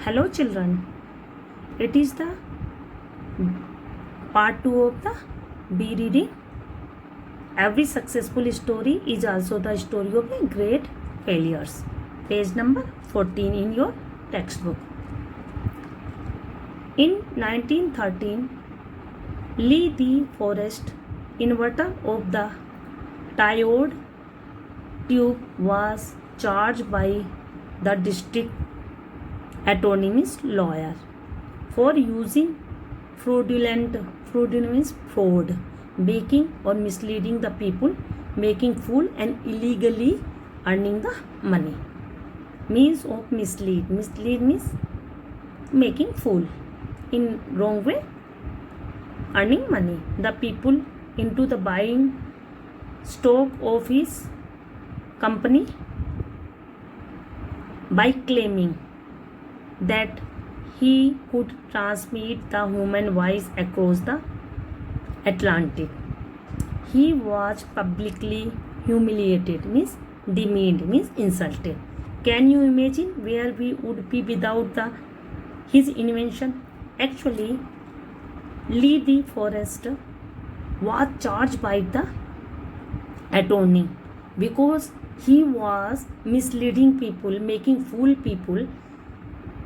Hello children, it is the part 2 of the B reading. Every successful story is also the story of a great failures. Page number 14 in your textbook. In 1913, Lee De Forest, inventor of the diode tube, was charged by the district attorney's lawyer for using fraud, making or misleading the people, making fool and illegally earning the money. Means of mislead means making fool, in wrong way earning money the people into the buying stock of his company by claiming that he could transmit the human voice across the Atlantic. He was publicly humiliated, means demeaned, means insulted. Can you imagine where we would be without his invention? Actually, Lee De Forest was charged by the attorney because he was misleading people, making fool people.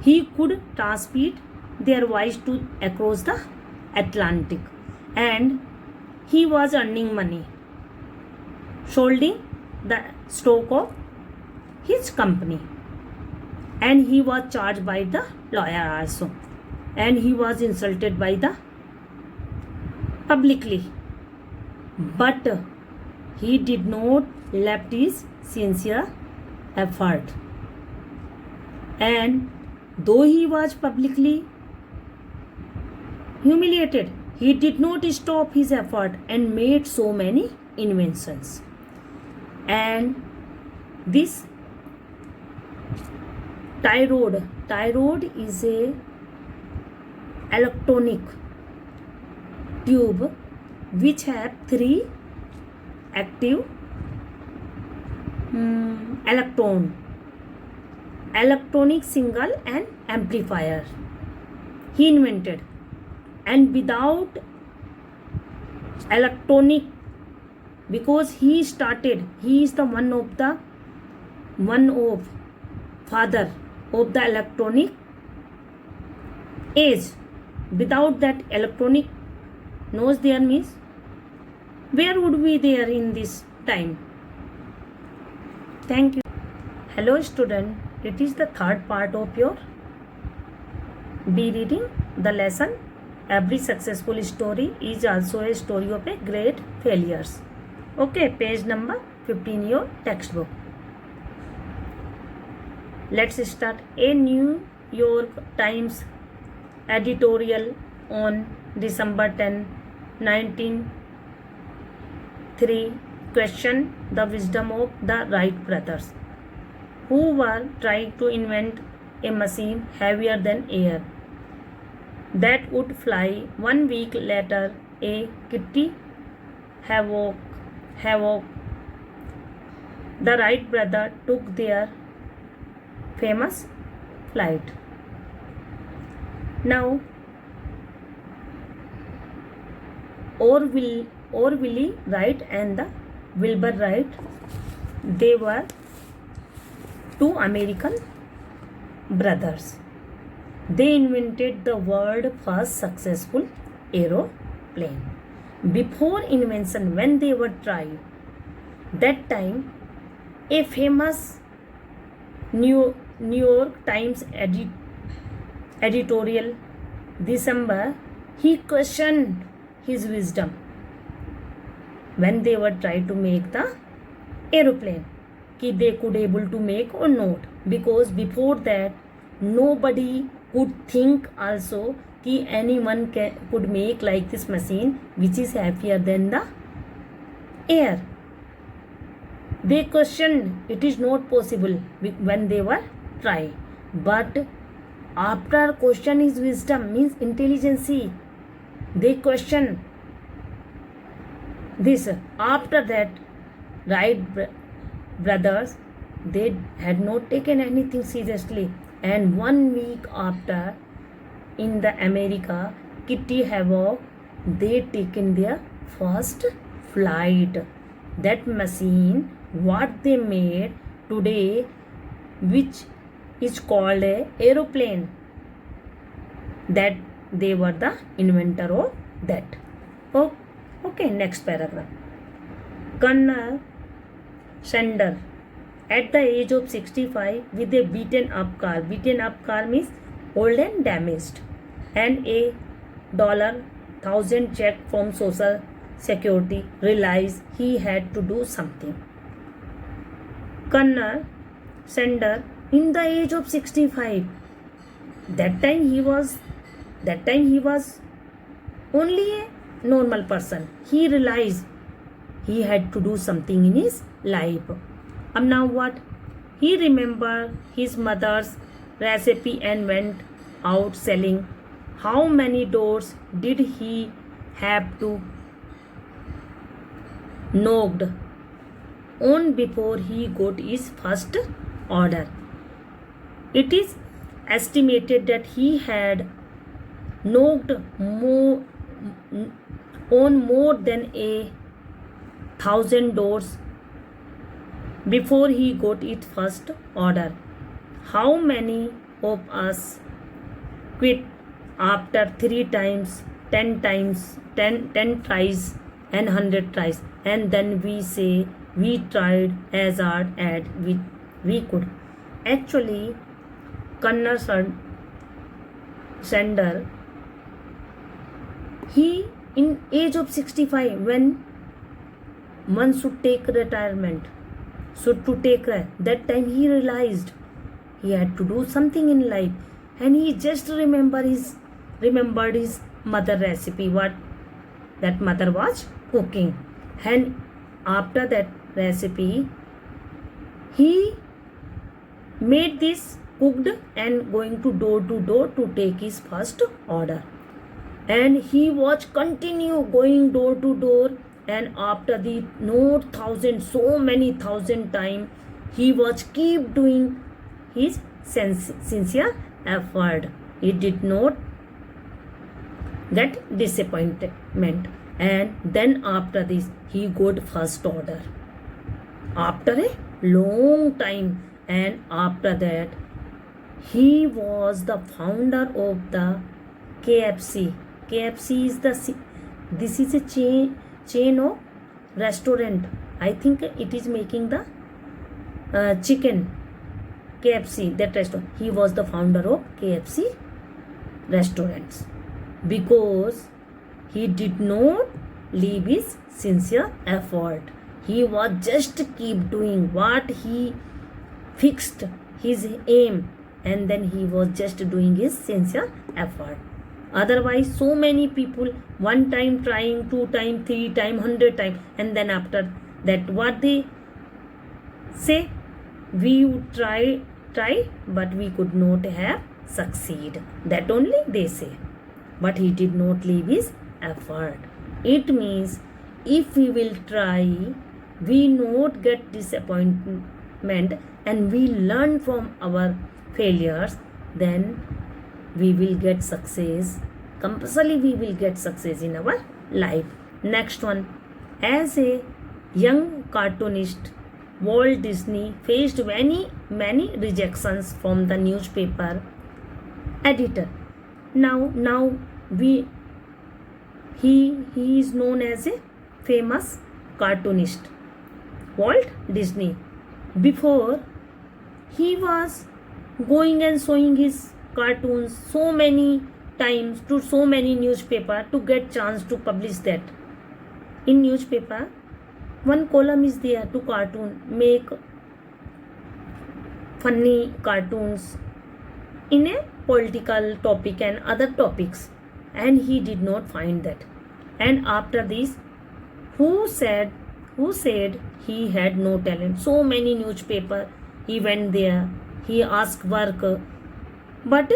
He could transmit their voice across the Atlantic, and he was earning money, holding the stock of his company, and he was charged by the lawyer also, and he was insulted by the publicly, but he did not left his sincere effort, and though he was publicly humiliated, he did not stop his effort and made so many inventions. And this diode is a electronic tube which have three active electronic signal and amplifier he invented. And without electronic, because he is the one of father of the electronic age. Without that electronic knows there means, where would we there in this time? Thank you. Hello student, it is the third part of your B reading, the lesson every successful story is also a story of a great failures. Okay, page number 15 your textbook. Let's start. A New York Times editorial on December 10, 1903 questioned the wisdom of the Wright brothers, who were trying to invent a machine heavier than air that would fly. 1 week later, a Kitty Havoc, the Wright brother, took their famous flight. Now, Orville Wright and the Wilbur Wright, they were two American brothers. They invented the world's first successful aeroplane. Before invention, when they were trying, that time a famous New York Times editorial, December, he questioned his wisdom when they were trying to make the aeroplane, कि they could able to make or not, because before that nobody could think also कि anyone could make like this machine which is heavier than the air. They questioned it is not possible when they were trying, but after question his wisdom means intelligence, they question this. After that, Wright brothers, they had not taken anything seriously. And 1 week after, in the America, Kitty Havoc, they taken their first flight. That machine, what they made today, which is called a aeroplane, that they were the inventor of that. Oh, okay, next paragraph. Colonel Sender, at the age of 65, with a beaten up car means old and damaged, and a $1,000 check from Social Security, realized he had to do something. Colonel Sender, in the age of 65, that time he was only a normal person. He realized he had to do something in his life. And now what? He remembered his mother's recipe and went out selling. How many doors did he have to knocked on before he got his first order? It is estimated that he had knocked on more than 1,000 doors before he got his first order. How many of us quit after 3 times, 10 times, 10 tries and 100 tries, and then we say we tried as hard as we could? Actually, Colonel Sender, he in age of 65, when one should take retirement, to take that time, he realized he had to do something in life, and he just remembered his mother recipe, what that mother was cooking, and after that recipe he made this cooked and going to door to take his first order. And he was continue going door to door, and after the not thousand, so many thousand time, he was keep doing his sincere effort. He did not get disappointment, and then after this he got first order after a long time. And after that he was the founder of the KFC. KFC is this is a chain of restaurant. I think it is making the chicken. KFC, that restaurant. He was the founder of KFC restaurants, because he did not leave his sincere effort. He was just keep doing what he fixed his aim, and then he was just doing his sincere effort. Otherwise, so many people, 1 time trying, 2 time, 3 time, 100 time, and then after that what they say, we would try, but we could not have succeed. That only they say. But he did not leave his effort. It means if we will try, we not get disappointment, and we learn from our failures, then we will get success. Compulsorily we will get success in our life. Next one. As a young cartoonist, Walt Disney faced many rejections from the newspaper editor. Now he is known as a famous cartoonist, Walt Disney. Before, he was going and showing his cartoons so many times to so many newspaper to get chance to publish that. In newspaper, one column is there to cartoon, make funny cartoons in a political topic and other topics, and he did not find that. And after this, who said he had no talent? So many newspaper, he went there, he asked work, but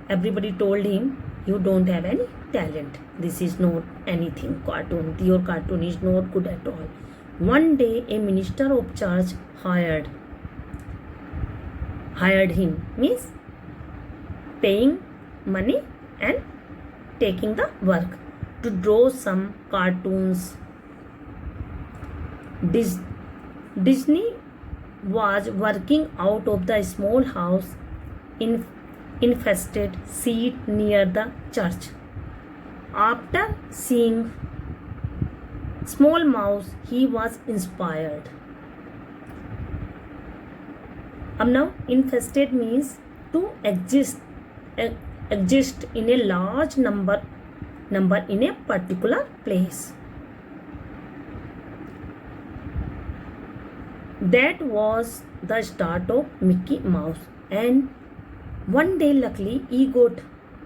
everybody told him, you don't have any talent, this is not anything cartoon, your cartoon is not good at all. One day a minister of church hired him, means paying money and taking the work to draw some cartoons. Disney was working out of the small house in infested seat near the church. After seeing Small Mouse, he was inspired. Now, infested means to exist in a large number in a particular place. That was the start of Mickey Mouse. And one day, luckily, he got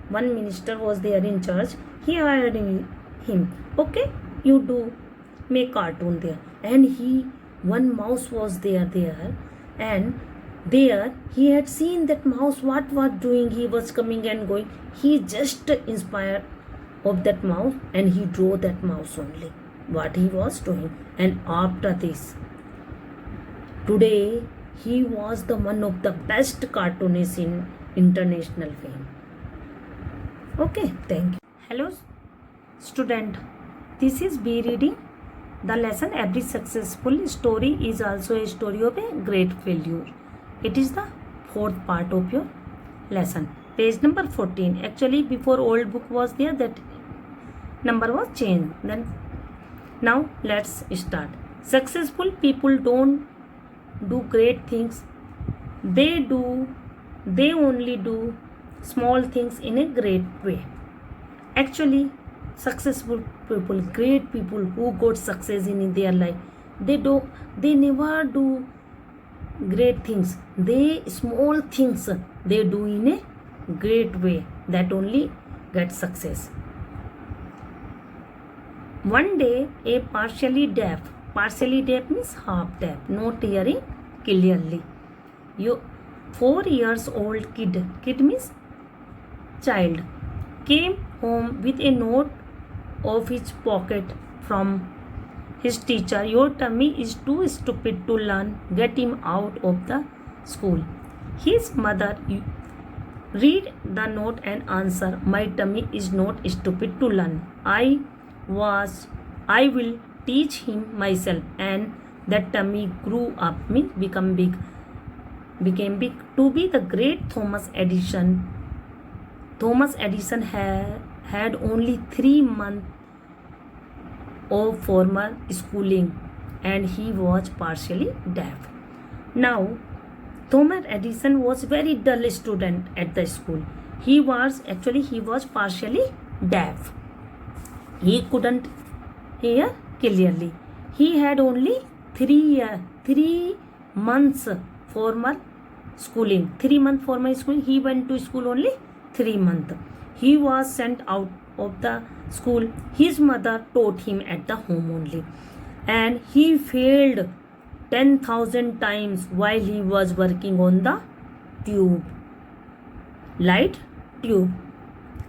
one minister was there in church. He hired him. Okay, you do make cartoon there. And one mouse was there, and there he had seen that mouse what was doing. He was coming and going. He just inspired of that mouse, and he drew that mouse only what he was doing. And after this, today he was the one of the best cartoonists in international fame. Okay, thank you. Hello student, this is B reading the lesson Every Successful Story is Also a Story of a Great Failure. It is the fourth part of your lesson. Page number 14. Actually, before old book was there, that number was changed. Then now let's start. Successful people don't do great things. They only do small things in a great way. Actually, successful people, great people who got success in their life, they never do great things. They small things they do in a great way, that only get success. One day, a partially deaf means half deaf, not hearing clearly, 4 years old kid means child, came home with a note of his pocket from his teacher. Your tummy is too stupid to learn. Get him out of the school. His mother read the note and answer, my tummy is not stupid to learn. I will teach him myself. And that tummy grew up, means became big to be the great Thomas Edison. Thomas Edison had only 3 months of formal schooling, and he was partially deaf. Now, Thomas Edison was very dull student at the school. He was partially deaf. He couldn't hear clearly. He had only 3 months formal schooling. 3 months formal schooling. He went to school only 3 months. He was sent out of the school. His mother taught him at the home only. And he failed 10,000 times while he was working on the light tube.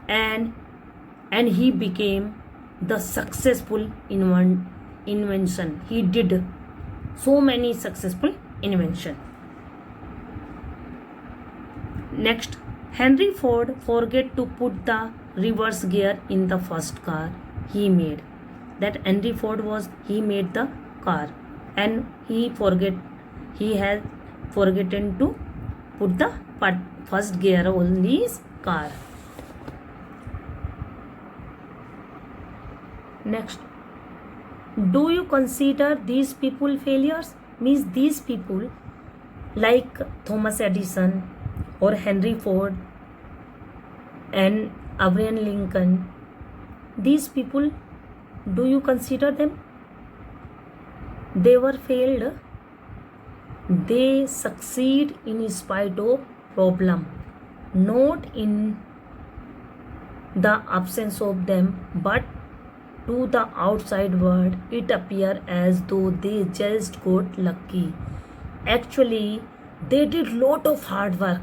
And he became the successful invention. He did so many successful invention. Next, Henry Ford forget to put the reverse gear in the first car he made. That Henry Ford he made the car, and he had forgotten to put the first gear on his car. Next, do you consider these people failures? Means these people like Thomas Edison or Henry Ford and Abraham Lincoln, these people, do you consider them? They were failed. They succeed in spite of problem, not in the absence of them, but to the outside world it appears as though they just got lucky. Actually, they did lot of hard work.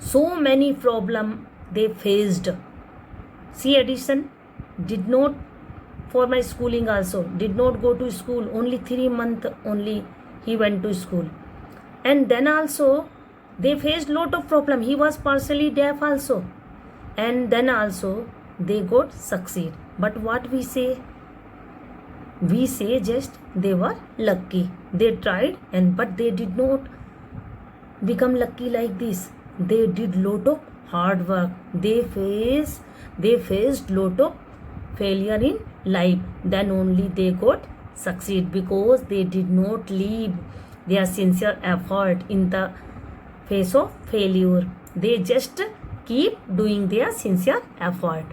So many problems they faced. See, Edison did not, for my schooling also, did not go to school. Only 3 months only he went to school. And then also They faced lot of problem. He was partially deaf also, and then also they got succeed. But what we say? We say just they were lucky. They tried and but they did not become lucky like this. They did lot of hard work. They faced lot of failure in life. Then only they got succeed because they did not leave their sincere effort in the face of failure. They just keep doing their sincere effort.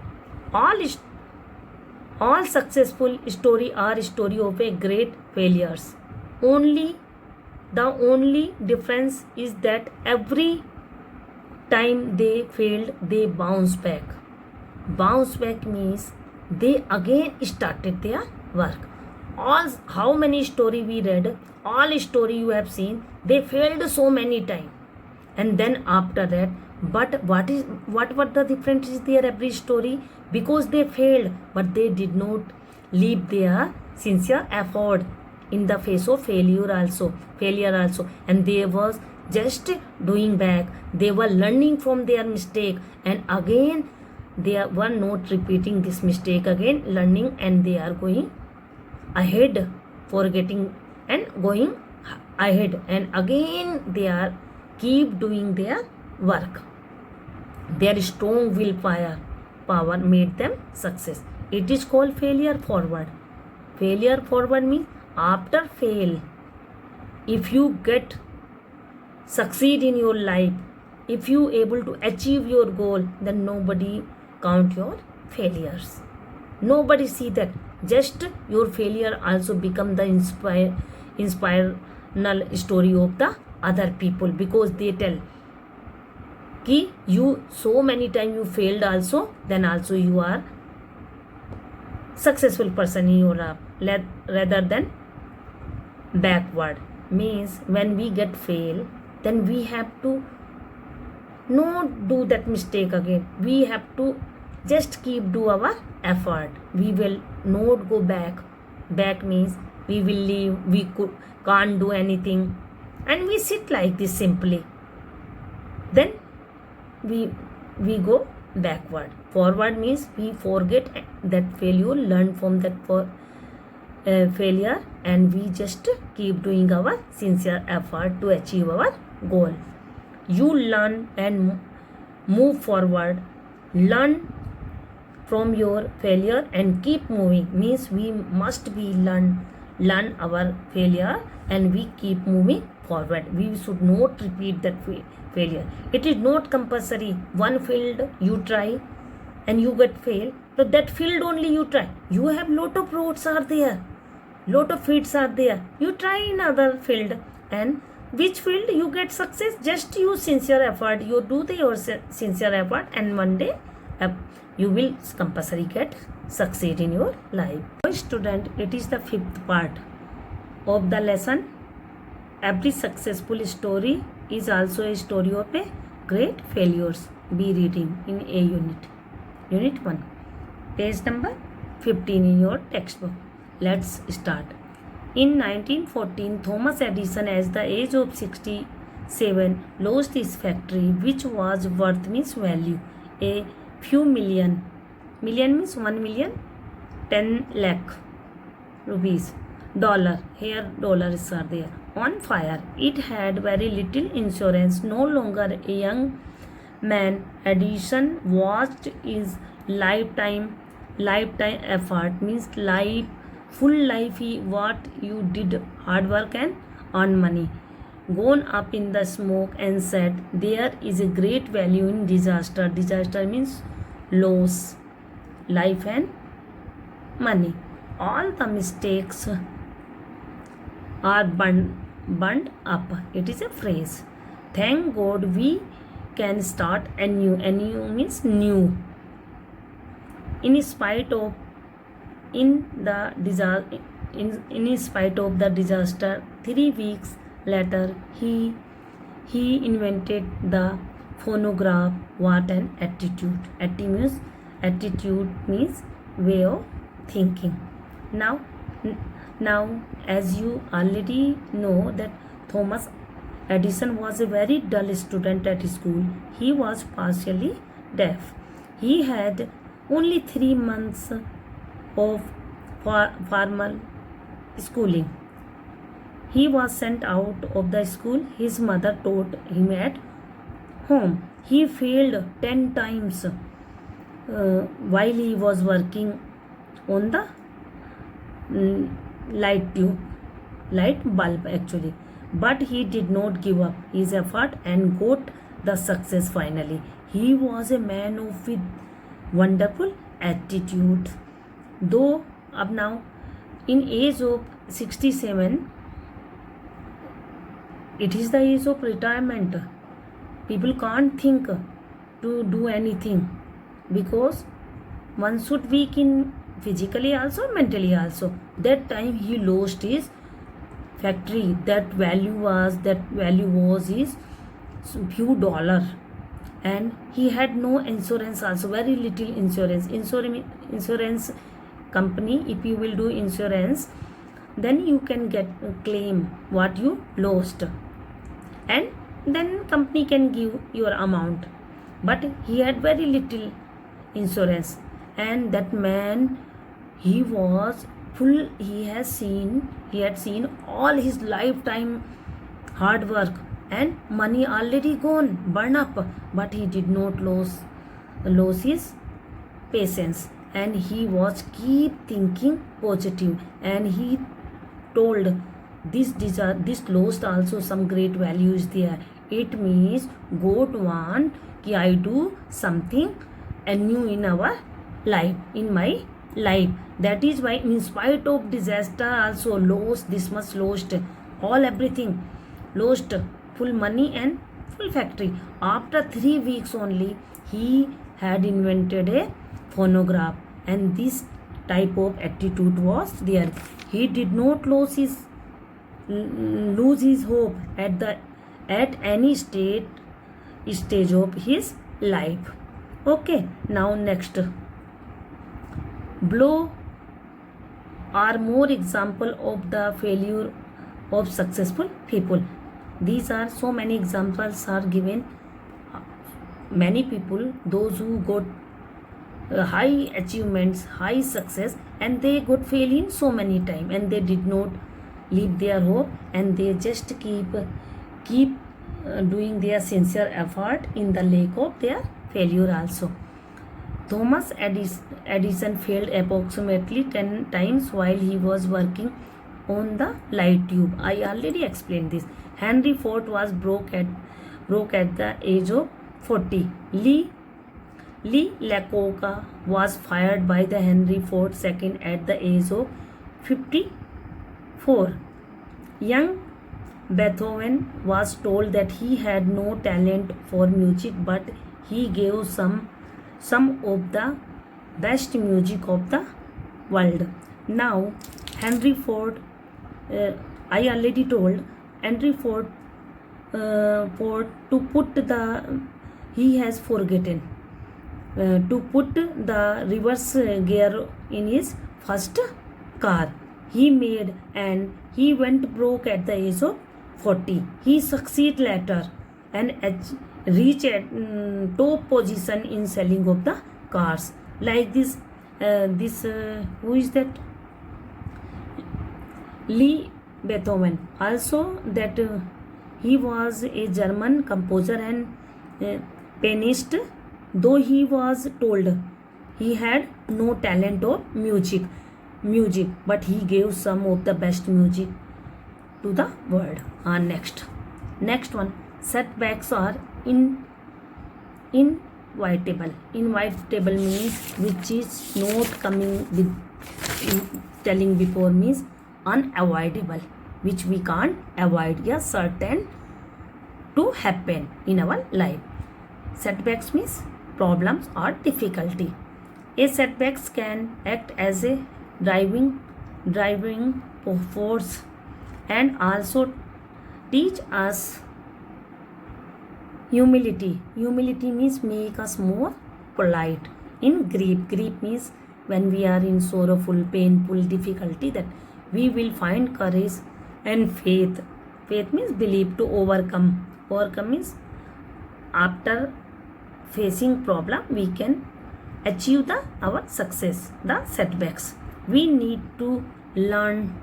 All successful story are story of a great failures. The only difference is that every time they failed, they bounce back. Bounce back means they again started their work. All how many story we read, all story you have seen, they failed so many times, and then after that. But what were the difference is there every story? Because they failed, but they did not leave their sincere effort in the face of failure also, and they was just doing back. They were learning from their mistake, and again they were not repeating this mistake again, learning, and they are going ahead, forgetting and going ahead, and again they are keep doing their work. Their strong power made them success. It is called failure forward. Failure forward means after fail, if you get succeed in your life, if you able to achieve your goal, then nobody count your failures. Nobody see that. Just your failure also become the inspirational story of the other people, because they tell कि you so many time you failed also, then also you are successful person in your life rather than backward. Means when we get fail, then we have to not do that mistake again. We have to just keep do our effort. We will not go back. Back means we will leave, can't do anything, and we sit like this simply. Then we go backward. Forward means we forget that failure, learn from that failure, and we just keep doing our sincere effort to achieve our goal. You learn and move forward. Learn from your failure and keep moving. Means we must be learn our failure, and we keep moving forward. We should not repeat that failure. It is not compulsory. One field you try and you get fail, so that field only you try. You have lot of roads are there, lot of fields are there. You try in other field, and which field you get success, just use sincere effort. You do your sincere effort, and one day you will compulsory get succeed in your life. Student, it is the fifth part of the lesson. Every successful story is also a story of a great failures. Be reading in a unit 1, page number 15 in your textbook. Let's start. In 1914, Thomas Edison, at the age of 67, lost his factory, which was worth means value a few million. Million means 1 million, 10 lakh rupees. Dollar, here dollars are there. On fire. It had very little insurance. No longer a young man, Edison watched his lifetime effort, means full life he what you did hard work and earn money, gone up in the smoke, and said there is a great value in disaster. Disaster means loss, life and money. All the mistakes are burned up. It is a phrase. Thank God we can start anew. Anew means new. In spite of the disaster, 3 weeks later he invented the phonograph. What an attitude. Attitude means way of thinking. Now, as you already know that Thomas Edison was a very dull student at school. He was partially deaf. He had only 3 months of formal schooling. He was sent out of the school. His mother taught him at home. He failed 10 times while he was working on the light bulb actually. But he did not give up his effort and got the success finally. He was a man with wonderful attitude. Though up now in age of 67, it is the age of retirement. People can't think to do anything because one should weak in physically also, mentally also. That time he lost his factory. That value was his few dollar, and he had no insurance also, very little insurance company. If you will do insurance, then you can get claim what you lost, and then company can give your amount. But he had very little insurance, and that man, he was full. He had seen all his lifetime hard work and money already gone, burn up, but he did not lose his patience, and he was keep thinking positive, and he told this lost also some great values there. It means God want कि I do something new in our life, in my life. That is why in spite of disaster also lost this much, lost all everything, lost full money and full factory. After 3 weeks only he had invented a phonograph, and this type of attitude was there. He did not lose his hope at any stage of his life. Okay, now next, blow are more example of the failure of successful people. These are so many examples are given. Many people, those who got high achievements, high success, and they got fail in so many time, and they did not leave their hope, and they just keep doing their sincere effort in the lake of their failure also. Thomas Edison failed approximately 10 times while he was working on the light tube. I already explained this. Henry Ford was broke at the age of 40. Lee Iacocca was fired by the Henry Ford II at the age of 54. Young Beethoven was told that he had no talent for music, but he gave some of the best music of the world. Now Henry Ford, I already told Henry Ford, to put the, he has forgotten to put the reverse gear in his first car he made, and he went broke at the age of 40. He succeeded later and reached top position in selling of the cars. Like this, who is that? Lee Beethoven. Also that he was a German composer and pianist, though he was told he had no talent of music, but he gave some of the best music to the world. Next one, setbacks are inevitable. Inevitable means which is not coming with telling before, means unavoidable, which we can't avoid, yeah, certain to happen in our life. Setbacks means problems or difficulty. A setbacks can act as a driving force and also teach us humility. Humility means make us more polite. In grief means when we are in sorrowful, painful difficulty, that we will find courage and faith Faith means belief. To overcome. Overcome means after facing problem we can achieve our success, the setbacks. We need to learn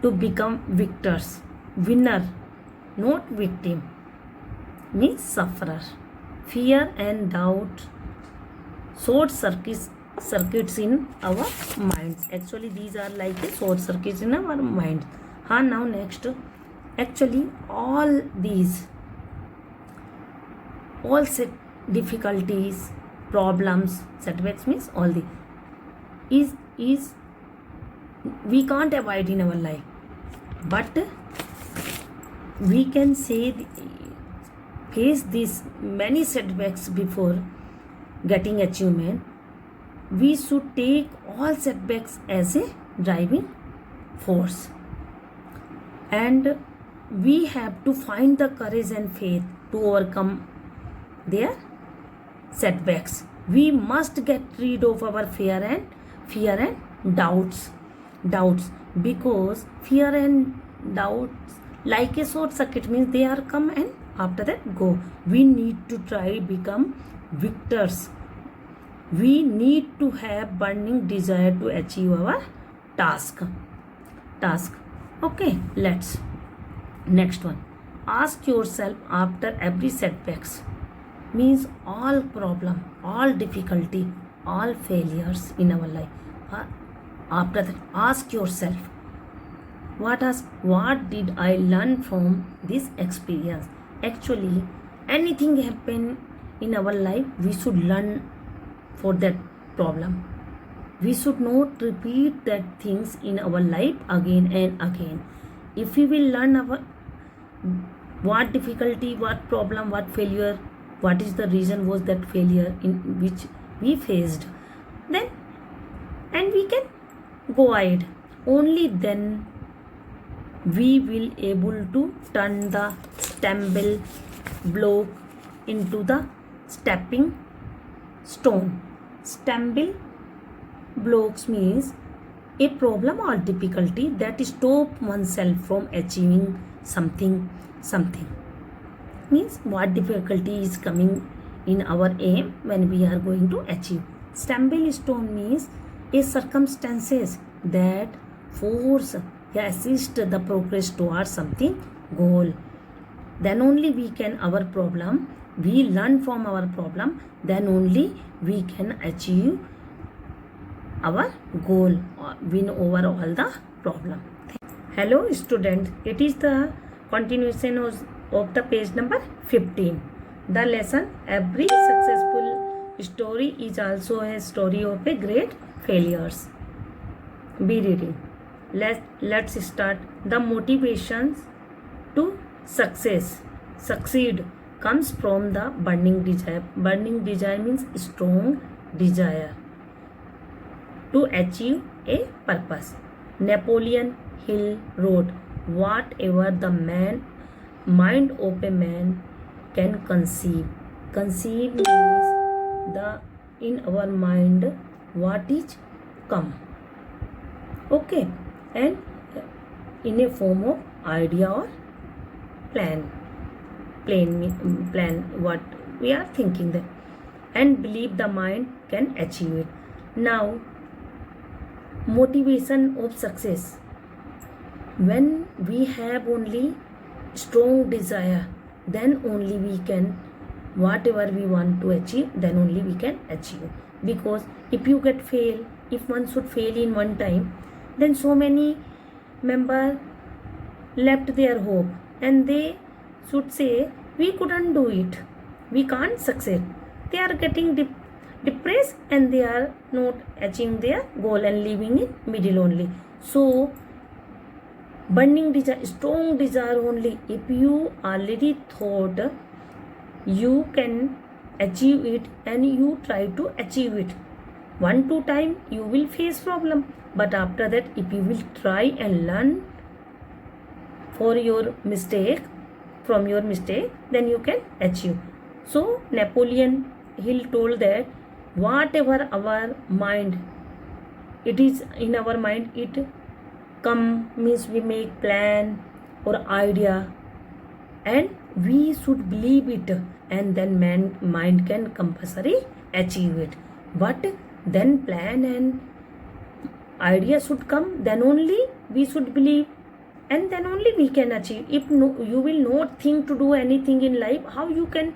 to become victors, winner, not victim, means sufferer. Fear and doubt short circuits in our minds. Actually these are like the short circuits in our mind. Now next, actually all difficulties, problems, setbacks means all the is we can't avoid in our life, but we can face these many setbacks before getting achievement. We should take all setbacks as a driving force, and we have to find the courage and faith to overcome their setbacks. We must get rid of our fear and doubts, because fear and doubts like a short circuit, means they are come and after that go. We need to try become victors. We need to have burning desire to achieve our task. Okay, let's next one. Ask yourself after every setbacks, means all problem, all difficulty, all failures in our life. After that, ask yourself, what did I learn from this experience? Actually, anything happen in our life, we should learn for that problem. We should not repeat that things in our life again and again. If we will learn our what difficulty, what problem, what failure, what is the reason was that failure in which we faced, then and we can go ahead, only then we will able to turn the stumble block into the stepping stone. Stumble blocks means a problem or difficulty that stop oneself from achieving something. Means what difficulty is coming in our aim when we are going to achieve. Stumble stone means a circumstances that force assist the progress towards something goal. Then only we can we learn from our problem, then only we can achieve our goal or win over all the problem. Hello student, it is the continuation of the page number 15. The lesson, every successful story is also a story of a great failures. Be reading. Let's start. The motivations to succeed comes from the burning desire. Burning desire means strong desire to achieve a purpose. Napoleon Hill wrote, whatever the mind of a man can conceive. Conceive means in our mind what is come. Okay, and in a form of idea or plan what we are thinking that, and believe the mind can achieve it. Now, motivation of success. When we have only strong desire, then only we can, whatever we want to achieve, then only we can achieve. Because if you if one should fail in one time, then so many members left their hope and they should say, we couldn't do it, we can't succeed. They are getting depressed and they are not achieving their goal and living in middle only. So burning desire, strong desire only. If you already thought you can achieve it and you try to achieve it, 1-2 times you will face problem, but after that if you will try and learn from your mistake, then you can achieve. So Napoleon Hill told that whatever our mind, it is in our mind, it come means we make plan or idea, and we should believe it, and then mind can compulsory achieve it. But then plan and idea should come, then only we should believe, and then only we can achieve. If no, you will not think to do anything in life, how you can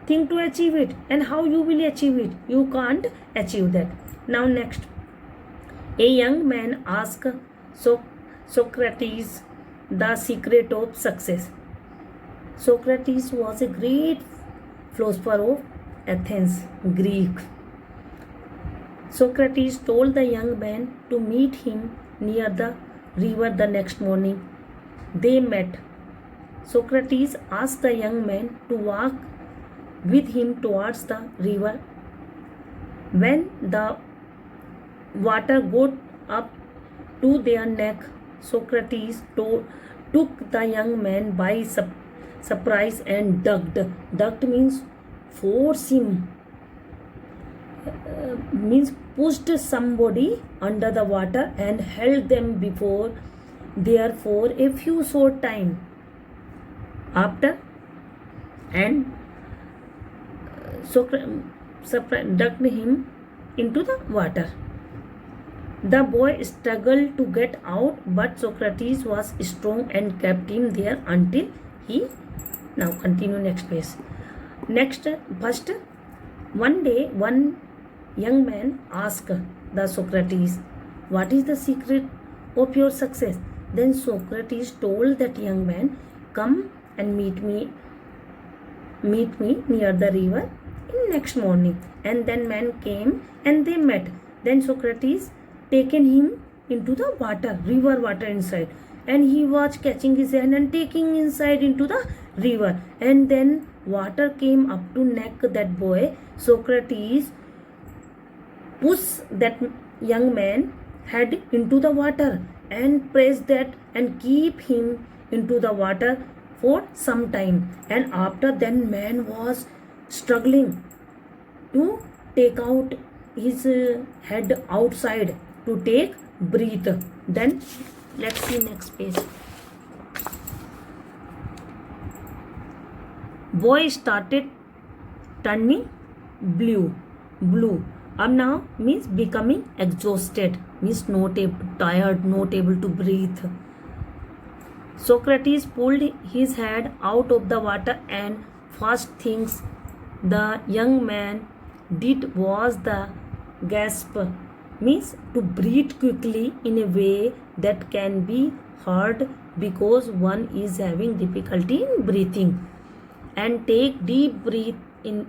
think to achieve it, and how you will achieve it? You can't achieve that. Now next, a young man asked Socrates the secret of success. Socrates was a great philosopher of Athens, Greek. Socrates told the young man to meet him near the river the next morning. They met. Socrates asked the young man to walk with him towards the river. When the water got up to their neck, Socrates took the young man by surprise and ducked. Ducked means force him, means pushed somebody under the water and held them before there for a few short time. After and Socrates ducked him into the water. The boy struggled to get out, but Socrates was strong and kept him there until he. Now continue next page. Next, first, one day, one young man asked the Socrates, "What is the secret of your success?" Then Socrates told that young man, "Come and meet me near the river in next morning." And then man came and they met. Then Socrates taken him into the water, river water inside, and he was catching his hand and taking inside into the river, and then water came up to neck that boy. Socrates pushed that young man head into the water and press that and keep him into the water for some time. And after then man was struggling to take out his head outside to take breath. Then let's see next page. Boy started turning blue. Now means becoming exhausted, means not able, tired, not able to breathe. Socrates pulled his head out of the water, and first things the young man did was the gasp, means to breathe quickly in a way that can be heard because one is having difficulty in breathing, and take deep breath in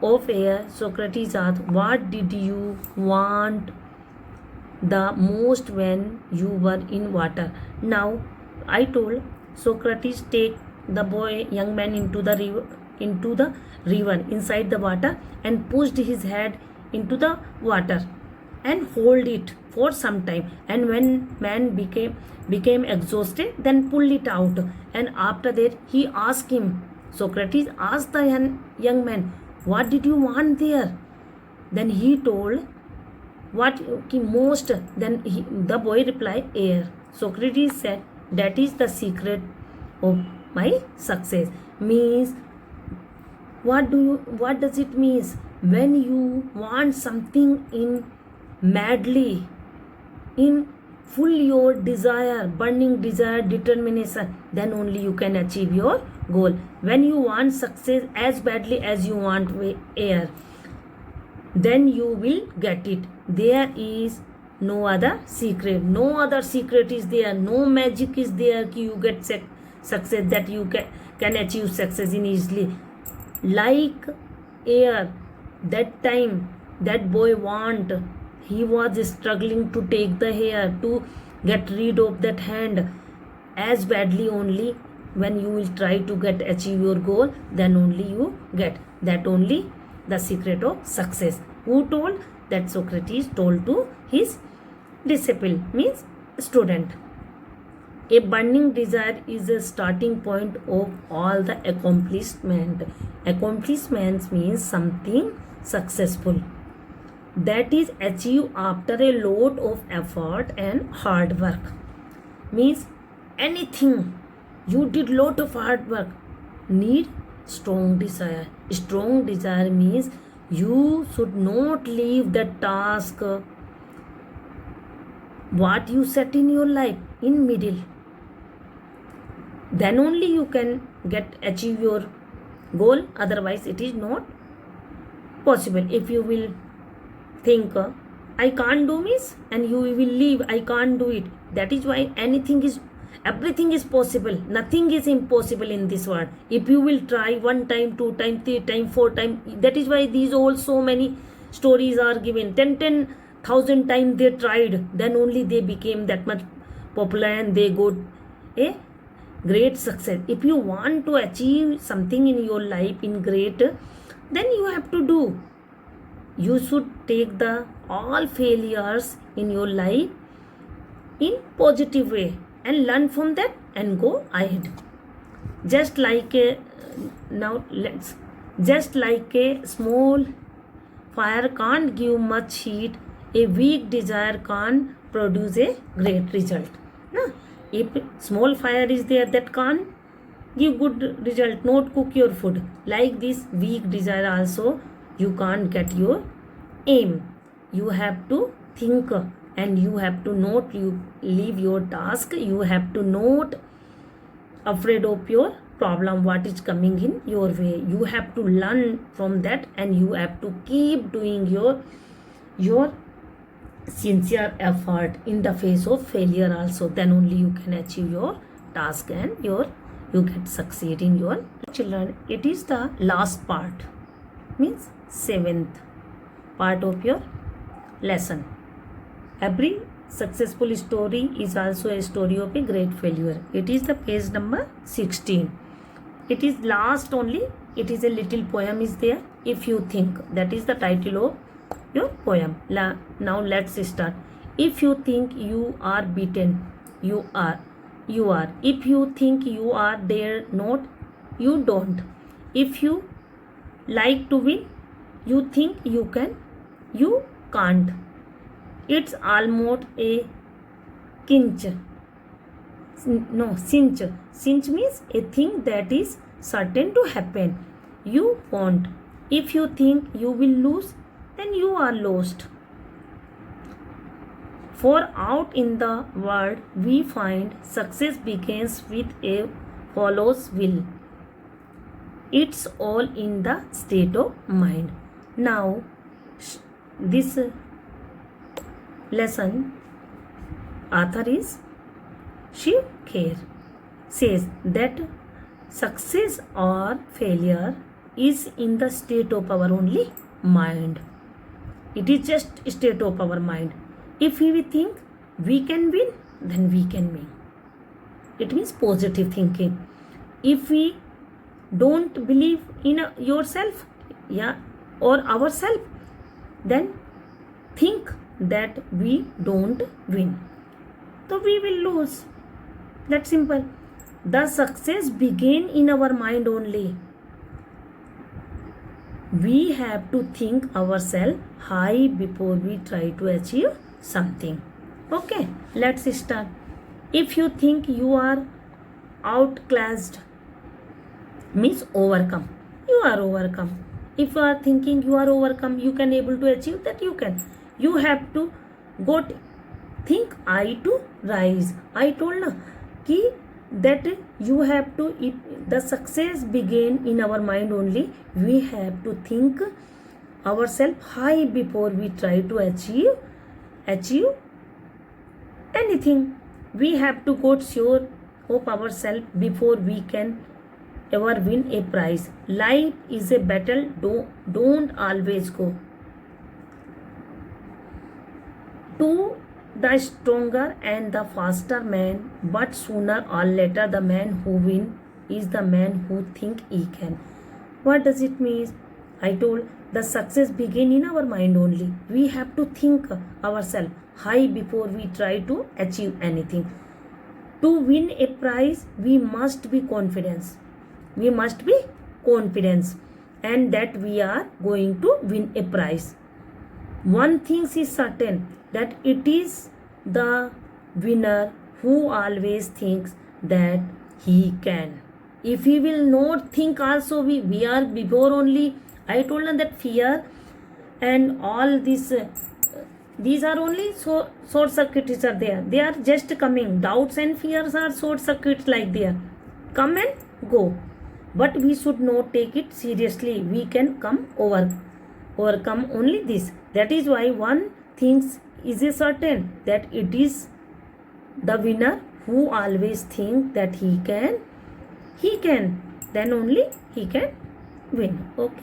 of air. Socrates asked, "What did you want the most when you were in water?" Now I told Socrates take the boy, young man, into the river inside the water and pushed his head into the water and hold it for some time, and when man became exhausted, then pull it out, and after that he asked him. Socrates asked the young man, "What did you want there?" Then he told what most. Then the boy replied, "Air." Socrates said, "That is the secret of my success." Means what does it means? When you want something in madly, in full your desire, burning desire, determination, then only you can achieve your goal. When you want success as badly as you want air, then you will get it. There is no other secret. No other secret is there. No magic is there कि you get success, that you can achieve success in easily. Like air, that time that boy want, he was struggling to take the hair, to get rid of that hand as badly only. When you will try to achieve your goal, then only you get. That only the secret of success. Who told? That Socrates told to his disciple, means student. A burning desire is a starting point of all the accomplishment. Accomplishments means something successful that is achieved after a lot of effort and hard work. Means anything You did lot of hard work. Need strong desire. Strong desire means you should not leave the task what you set in your life in middle. Then only you can achieve your goal. Otherwise it is not possible. If you will think I can't do this, and you will leave I can't do it. That is why everything is possible. Nothing is impossible in this world. If you will try 1 time, 2 time, 3 time, 4 time. That is why these all so many stories are given. 10,000 times they tried, then only they became that much popular and they got a great success. If you want to achieve something in your life in great, then you have to do. You should take the all failures in your life in positive way and learn from that and go ahead. Just like a small fire can't give much heat, a weak desire can't produce a great result. No? If small fire is there, that can't give good result, not cook your food. Like this weak desire also, you can't get your aim. You have to think, and you have to not leave your task. You have to not afraid of your problem what is coming in your way. You have to learn from that, and you have to keep doing your sincere effort in the face of failure also. Then only you can achieve your task and you get succeed in your children. It is the last part, means 7th part of your lesson. Every successful story is also a story of a great failure. It is the page number 16. It is last only. It is a little poem is there. If you think, that is the title of your poem. Now let's start. If you think you are beaten, you are. If you think you are dare not, you don't. If you like to win, you think you can, you can't. It's almost a cinch. Cinch means a thing that is certain to happen. You won't. If you think you will lose, then you are lost. For out in the world we find success begins with a follows will. It's all in the state of mind. Now this lesson author is Shiv Kher says that success or failure is in the state of our only mind. It is just state of our mind. If we think we can win, then we can win. It means positive thinking. If we don't believe in yourself, or ourselves, then think that we don't win, so we will lose. That's simple. The success begin in our mind only. We have to think ourselves high before we try to achieve something. Okay, let's start. If you think you are outclassed, means overcome, you are overcome. If you are thinking you are overcome, you can able to achieve that. You have to go think I to rise. I told na ki that you have to, if the success begin in our mind only, we have to think ourselves high before we try to achieve anything. We have to go sure of ourselves before we can ever win a prize. Life is a battle. Don't always go to the stronger and the faster man, but sooner or later the man who wins is the man who think he can. What does it mean? I told the success begin in our mind only. We have to think ourselves high before we try to achieve anything. To win a prize, we must be confident. And that we are going to win a prize. One thing is certain, that it is the winner who always thinks that he can. If he will not think also, we are before only I told him that fear and all this these are only short circuits are there. They are just coming. Doubts and fears are short circuits, like they are come and go. But we should not take it seriously. We can overcome only this. That is why one thinks is a certain that it is the winner who always think that he can, then only he can win. Okay.